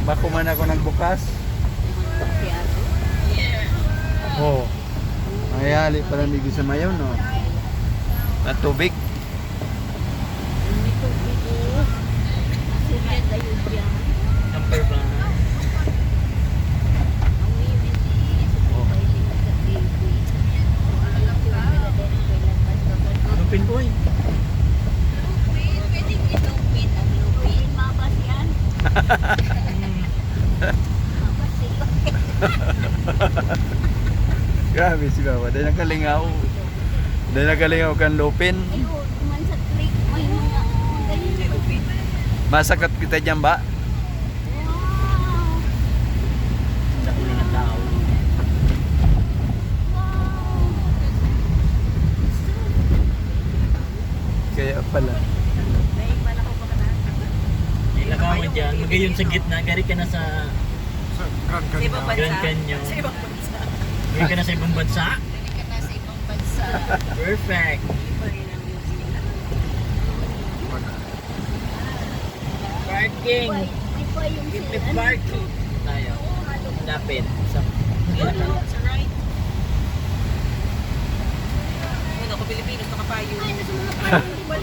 Bako man ako nagbukas. Oh. Mayali pala dito sa mayaw, no? Na tubig. Number ba? Lupin boy. Grabe si Baba. Dahil nakalingaw. Dahil nakalingaw kan lupin. Masakat kita dyan ba? Sa ulo ng tao. Kaya pala. Ilagaw mo dyan. Magayon sa gitna. Gari ka na sa Grand Canyon. Grand Canyon. Sa ibang bansa. Gari ka na sa ibang bansa. Balik ka na sa ibang bansa. Perfect. Parking. Libre parking. Tayo. Lapit. Sa Sa right. Ano ako Pilipinas nakapayo.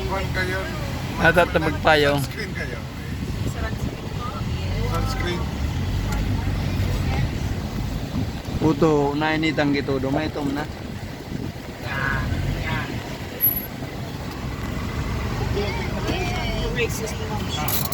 Kwan kayo. Natata magpayo. Sunscreen kayo. Sa Ransipin ko. Yes. Sunscreen. Puto, nainitang gito. Dumay ito na. Yan. Racist mo.